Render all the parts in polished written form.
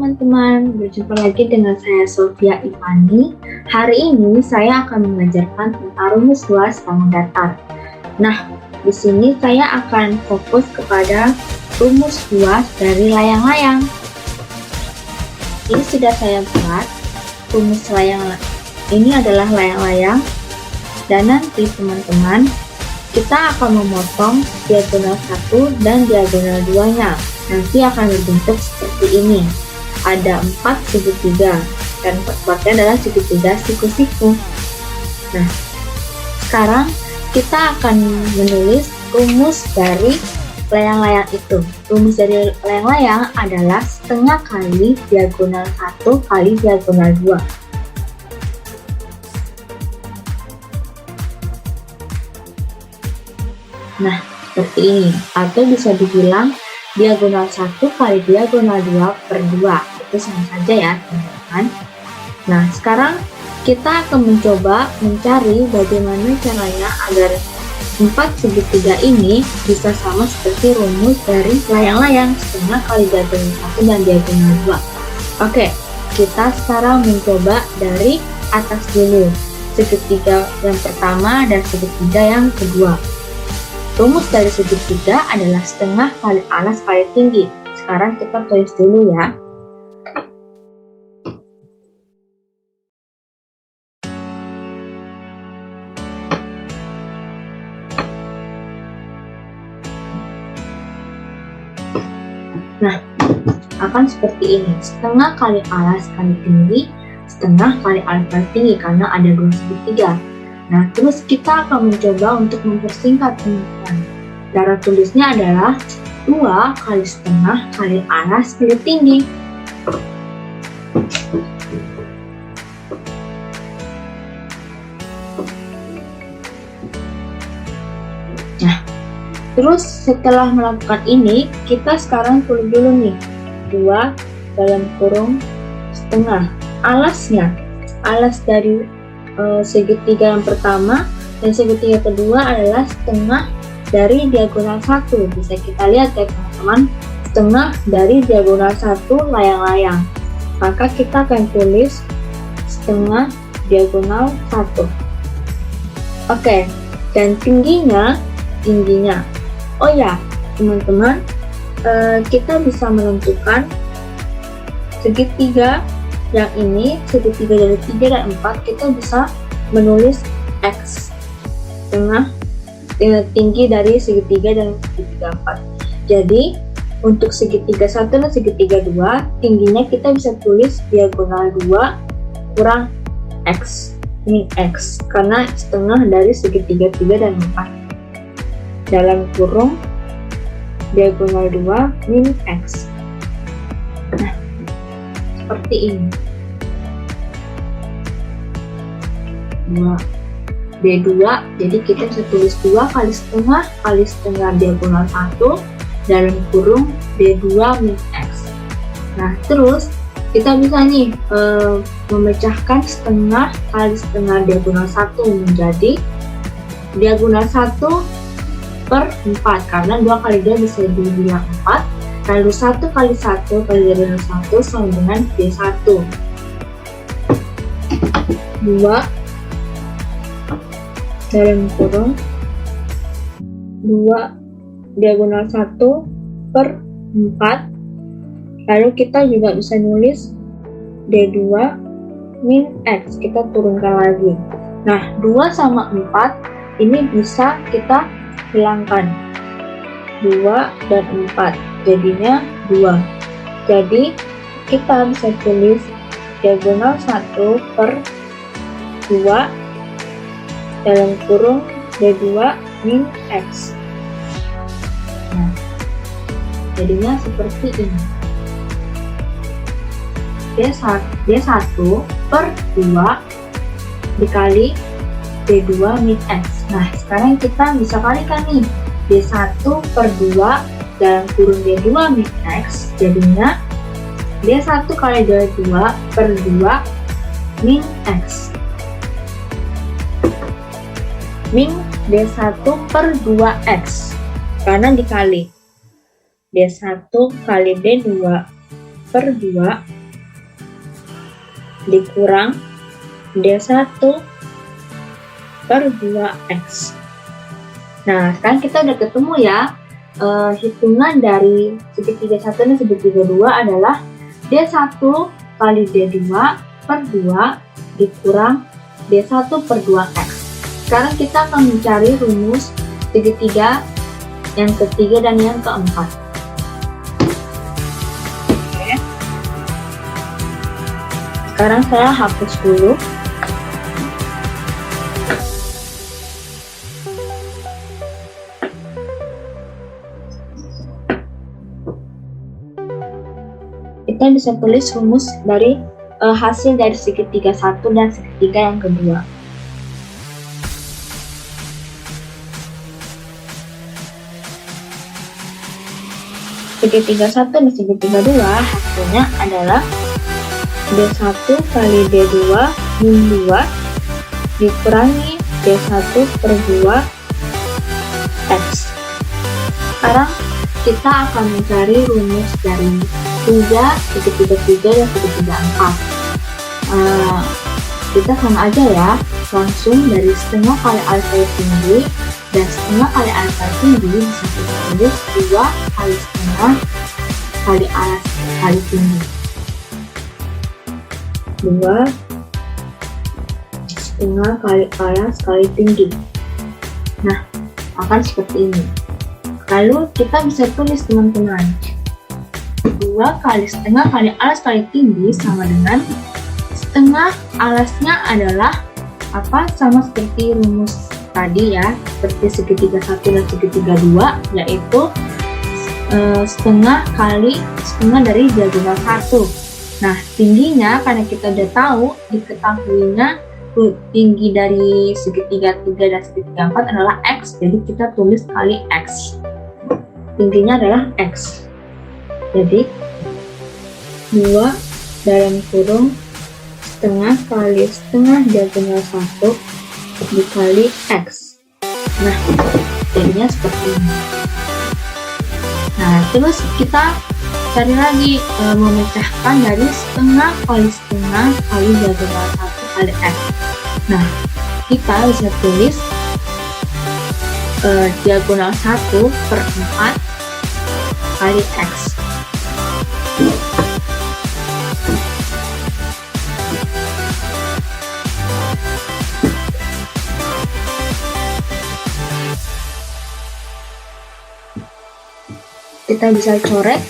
teman-teman, berjumpa lagi dengan saya Sofia Ivani. Hari ini saya akan mengajarkan tentang rumus luas bangun datar. Nah, di sini saya akan fokus kepada rumus luas dari layang-layang. Ini sudah saya buat. Rumus layang ini adalah layang-layang, dan nanti teman-teman kita akan memotong diagonal 1 dan diagonal 2-nya. Nanti akan berbentuk seperti ini. Ada 4 segitiga, dan 4-4-nya adalah segitiga siku-siku. Nah, sekarang kita akan menulis rumus dari layang-layang itu. Rumus dari layang-layang adalah setengah kali diagonal 1 kali diagonal 2. Nah, seperti ini. Atau bisa dibilang diagonal 1 kali diagonal 2 per 2. Itu sama saja ya, teman-teman. Nah, sekarang kita akan mencoba mencari bagaimana caranya agar 4 segitiga ini bisa sama seperti rumus dari layang-layang, setengah kali diagonal 1 dan diagonal 2. Oke, kita sekarang mencoba dari atas dulu. Segitiga yang pertama dan segitiga yang kedua. Rumus dari segitiga adalah setengah kali alas kali tinggi. Sekarang kita tulis dulu ya. Nah, akan seperti ini. Setengah kali alas kali tinggi, setengah kali alas kali tinggi, karena ada 2 segitiga. Nah, terus kita akan mencoba untuk mempersingkat teman-teman. Cara tulisnya adalah 2 kali setengah kali alas kali tinggi. Nah, terus setelah melakukan ini, kita sekarang tulis dulu nih. 2 dalam kurung setengah. Alasnya, alas dari segitiga yang pertama dan segitiga kedua adalah setengah dari diagonal 1. Bisa kita lihat ya teman-teman, setengah dari diagonal 1 layang-layang. Maka kita akan tulis setengah diagonal 1. Oke, dan tingginya. Oh ya, teman-teman, kita bisa menentukan segitiga yang ini, segitiga dari 3 dan 4, kita bisa menulis X, setengah tinggi dari segitiga dan segitiga 4. Jadi, untuk segitiga 1 dan segitiga 2, tingginya kita bisa tulis diagonal 2 kurang X, ini X, karena setengah dari segitiga 3 dan 4. Dalam kurung diagonal 2 min X. Nah, seperti ini. 2D2, jadi kita bisa tulis 2 kali setengah diagonal 1 dalam kurung D2 min X. Nah, terus kita bisa nih memecahkan setengah kali setengah diagonal 1 menjadi diagonal 1 per 4, karena 2 kali 2 bisa dibilang 4. Lalu 1 kali 1 kali diagonal 1 sama dengan D1. 2 dalam kurung 2 diagonal 1 per 4. Lalu kita juga bisa nulis D2 min X, kita turunkan lagi. Nah, 2 sama 4 ini bisa kita hilangkan, 2 dan 4 jadinya 2. Jadi kita bisa tulis diagonal 1 per 2 dalam kurung D2 min X. Nah, jadinya seperti ini. D1 per 2 dikali D2 min X. Nah, sekarang kita bisa kalikan nih. D1 per 2 dalam kurung D2 min X, jadinya D1 kali D2 per 2 min X. Min D1 per 2X, karena dikali D1 kali D2 per 2 dikurang D1 per 2X. Nah, sekarang kita udah ketemu ya. Hitungan dari segitiga 1 dan segitiga 2 adalah D1 kali D2 per 2 dikurang D1 per 2X. Sekarang kita akan mencari rumus segitiga yang ketiga dan yang keempat. Oke. Sekarang saya hapus dulu. Kita bisa tulis rumus dari hasil dari segitiga 1 dan segitiga yang kedua. Segitiga 1 dan segitiga 2 hasilnya adalah D1 kali D2 min 2 dikurangi D1 per 2 X. Sekarang kita akan mencari rumus dari segitiga 3 dan segitiga 4. Kita sama aja ya, langsung dari setengah kali alfa tinggi dan setengah kali alfa tinggi bisa kita tulis 2 kali setengah kali alas kali tinggi. 2 setengah kali alas kali tinggi. Nah, akan seperti ini. Lalu kita bisa tulis teman-teman, 2 kali setengah kali alas kali tinggi sama dengan setengah alasnya adalah apa? Sama seperti rumus tadi ya, seperti segitiga 1 dan segitiga 2, yaitu setengah kali setengah dari diagonal 1. Nah, tingginya karena kita udah tahu, diketahuinya tinggi dari segitiga 3 dan segitiga 4 adalah X, jadi kita tulis kali X. Tingginya adalah X. Jadi 2 dalam kurung setengah kali setengah diagonal 1 dikali X. Nah, jadinya seperti ini. Nah, terus kita cari lagi memecahkan dari setengah kali diagonal 1 kali X. Nah, kita bisa tulis diagonal 1 per 4 kali X. Kita bisa coret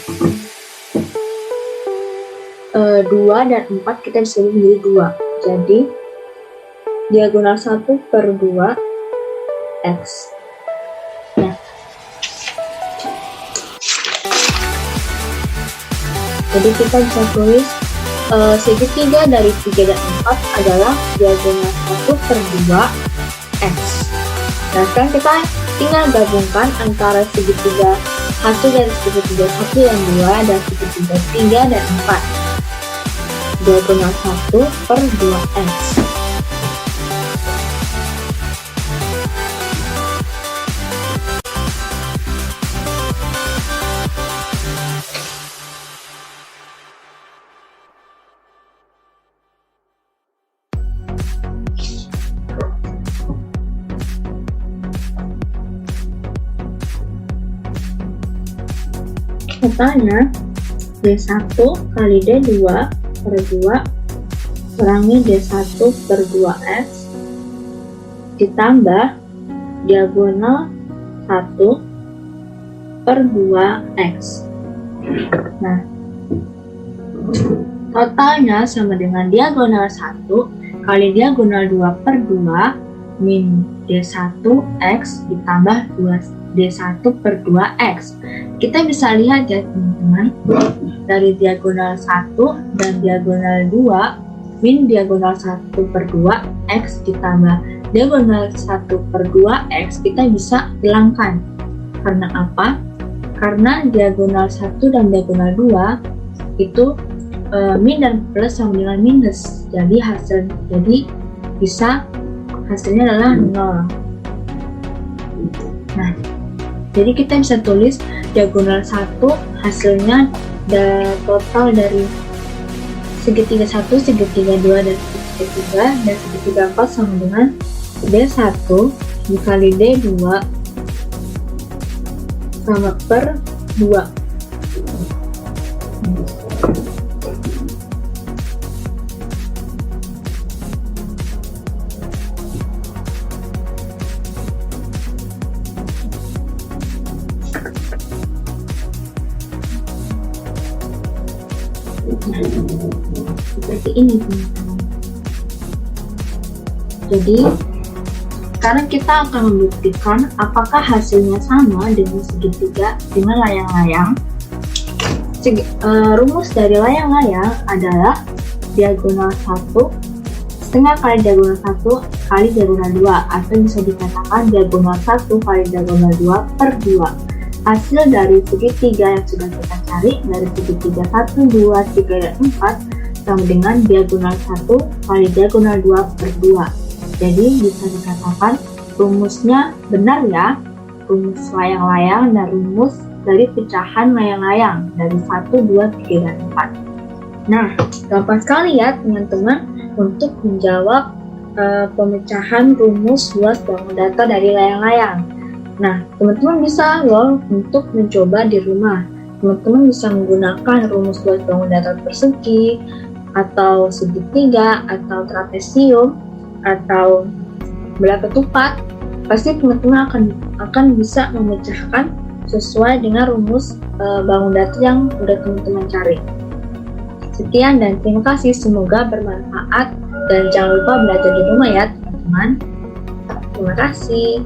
2 dan 4 kita bisa menjadi 2. Jadi diagonal 1 per 2 X. Nah, jadi kita bisa tulis segitiga dari 3 dan 4 adalah diagonal 1 per 2 X. Nah, sekarang kita tinggal gabungkan antara segitiga hasil dari segitiga 1 dan 2 dan segitiga 3 dan 4. Diagonal 1 per 2X. Totalnya D1 kali D2 per 2 kurangi D1 per 2X ditambah diagonal 1 per 2X. Nah, totalnya sama dengan diagonal 1 kali diagonal 2 per 2 min D1X ditambah D1 per 2X. Kita bisa lihat ya teman-teman, dari diagonal 1 dan diagonal 2 min diagonal 1 per 2 X ditambah diagonal 1 per 2 X kita bisa hilangkan. Karena apa? Karena diagonal 1 dan diagonal 2 itu min dan plus sama dengan minus, jadi hasilnya adalah 0. Nah, jadi kita bisa tulis diagonal 1 hasilnya total dari segitiga 1, segitiga 2, dan segitiga 3, dan segitiga 4 sama dengan D1 dikali D2 sama per 2. Seperti ini teman-teman. Jadi sekarang kita akan membuktikan apakah hasilnya sama dengan segitiga dengan layang-layang. Rumus dari layang-layang adalah diagonal 1 setengah kali diagonal 1 kali diagonal 2, atau bisa dikatakan diagonal 1 kali diagonal 2 per 2. Hasil dari segitiga yang sudah kita cari dari segitiga 1, 2, 3, dan 4 sama dengan diagonal 1 kali diagonal 2 per 2. Jadi bisa dikatakan rumusnya benar ya, rumus layang-layang dan rumus dari pecahan layang-layang dari 1, 2, 3, dan 4. Nah, gampang sekali ya teman-teman untuk menjawab pemecahan rumus luas bangun datar dari layang-layang. Nah, teman-teman bisa loh untuk mencoba di rumah. Teman-teman bisa menggunakan rumus luas bangun datar persegi, atau segitiga, atau trapesium, atau belah ketupat. Pasti teman-teman akan bisa memecahkan sesuai dengan rumus bangun datar yang sudah teman-teman cari. Sekian dan terima kasih, semoga bermanfaat dan jangan lupa belajar di rumah ya teman-teman. Terima kasih.